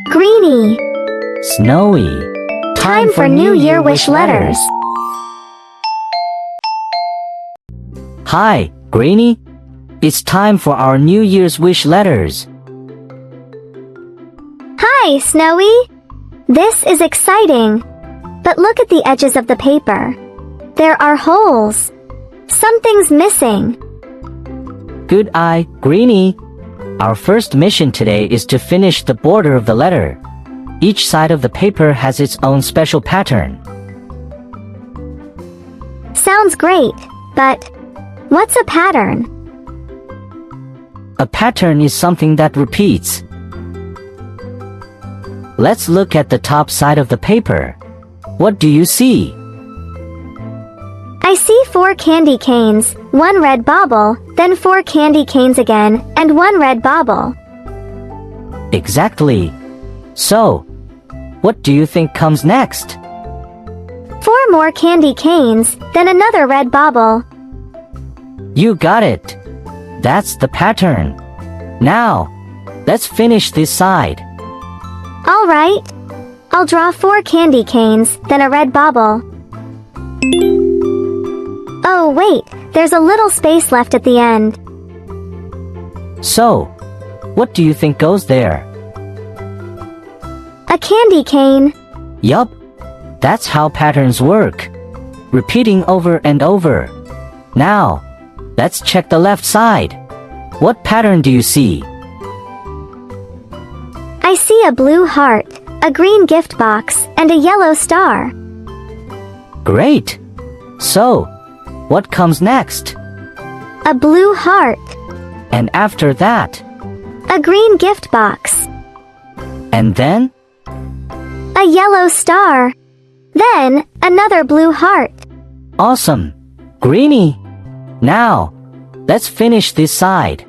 Greeny. Snowy. Time for New Year wish letters. Hi, Greeny. It's time for our New Year's wish letters. Hi, Snowy. This is exciting. But look at the edges of the paper. There are holes. Something's missing. Good eye, Greeny. Our first mission today is to finish the border of the letter. Each side of the paper has its own special pattern. Sounds great, but what's a pattern? A pattern is something that repeats. Let's look at the top side of the paper. What do you see? I see 4 candy canes, 1 red bauble, then 4 candy canes again, and 1 red bauble. Exactly. So, what do you think comes next? 4 more candy canes, then another red bauble. You got it. That's the pattern. Now, let's finish this side. All right. I'll draw 4 candy canes, then a red bauble. Oh wait, there's a little space left at the end. So, what do you think goes there? A candy cane. Yup. That's how patterns work. Repeating over and over. Now, let's check the left side. What pattern do you see? I see a blue heart, a green gift box, and a yellow star. Great. So, what comes next? A blue heart. And after that? A green gift box. And then? A yellow star. Then, another blue heart. Awesome. Greeny. Now, let's finish this side.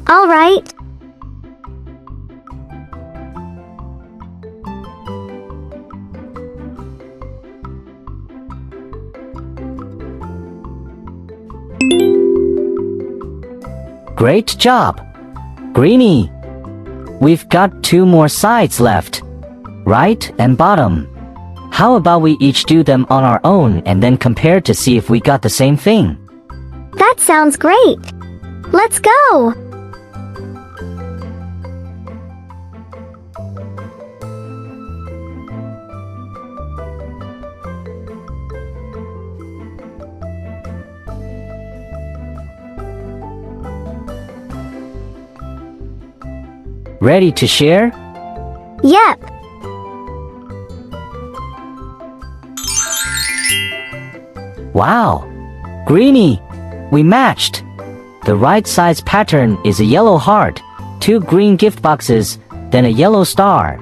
All right. Great job, Greeny. We've got 2 more sides left, right and bottom. How about we each do them on our own and then compare to see if we got the same thing? That sounds great. Let's go. Ready to share? Yep. Wow! Greeny! We matched! The right side's pattern is a yellow heart, 2 green gift boxes, then a yellow star.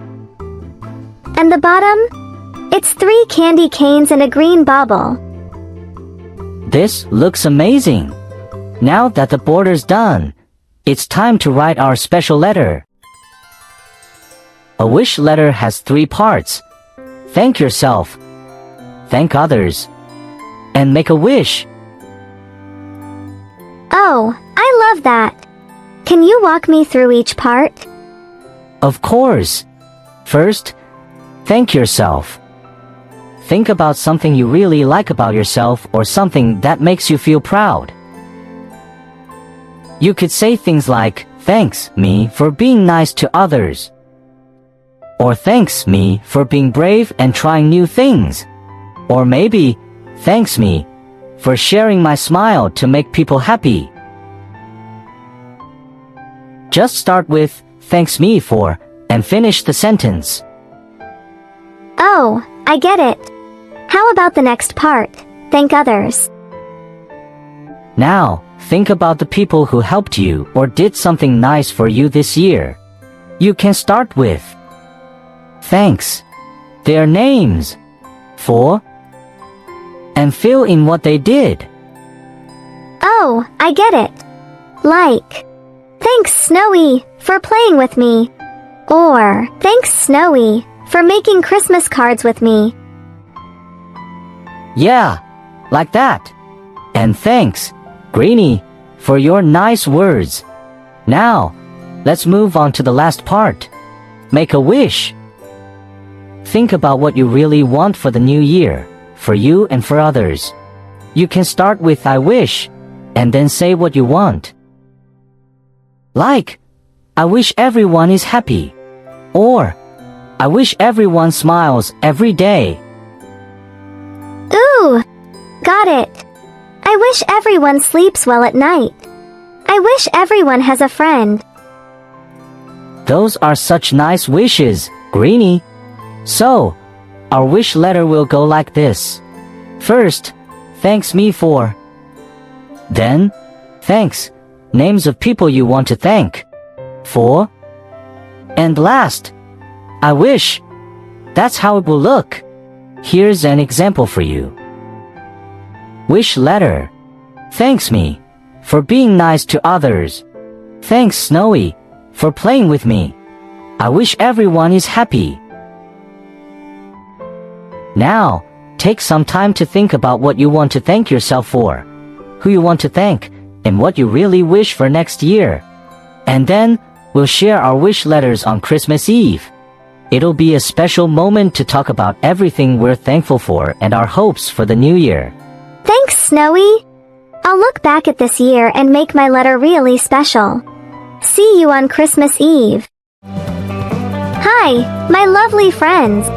And the bottom? It's 3 candy canes and a green bauble. This looks amazing! Now that the border's done, it's time to write our special letter. A wish letter has 3 parts. Thank yourself, thank others, and make a wish. Oh, I love that. Can you walk me through each part? Of course. First, thank yourself. Think about something you really like about yourself or something that makes you feel proud. You could say things like, thanks, me, for being nice to others. Or thanks, me, for being brave and trying new things. Or maybe, thanks, me, for sharing my smile to make people happy. Just start with, thanks me for, and finish the sentence. Oh, I get it. How about the next part? Thank others. Now, think about the people who helped you or did something nice for you this year. You can start with, thanks, their names, for, and fill in what they did. Oh, I get it. Like, thanks, Snowy, for playing with me. Or, thanks, Snowy, for making Christmas cards with me. Yeah, like that. And thanks, Greeny, for your nice words. Now, let's move on to the last part. Make a wish. Think about what you really want for the new year, for you and for others. You can start with I wish, and then say what you want. Like, I wish everyone is happy. Or, I wish everyone smiles every day. Ooh, got it. I wish everyone sleeps well at night. I wish everyone has a friend. Those are such nice wishes, Greenie. So, our wish letter will go like this. First, thanks me for. Then, thanks, names of people you want to thank. For. And last, I wish. That's how it will look. Here's an example for you. Wish letter. Thanks me, for being nice to others. Thanks Snowy, for playing with me. I wish everyone is happy. Now, take some time to think about what you want to thank yourself for, who you want to thank, and what you really wish for next year. And then, we'll share our wish letters on Christmas Eve. It'll be a special moment to talk about everything we're thankful for and our hopes for the new year. Thanks, Snowy. I'll look back at this year and make my letter really special. See you on Christmas Eve. Hi, my lovely friends.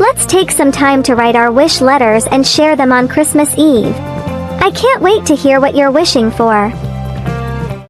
Let's take some time to write our wish letters and share them on Christmas Eve. I can't wait to hear what you're wishing for.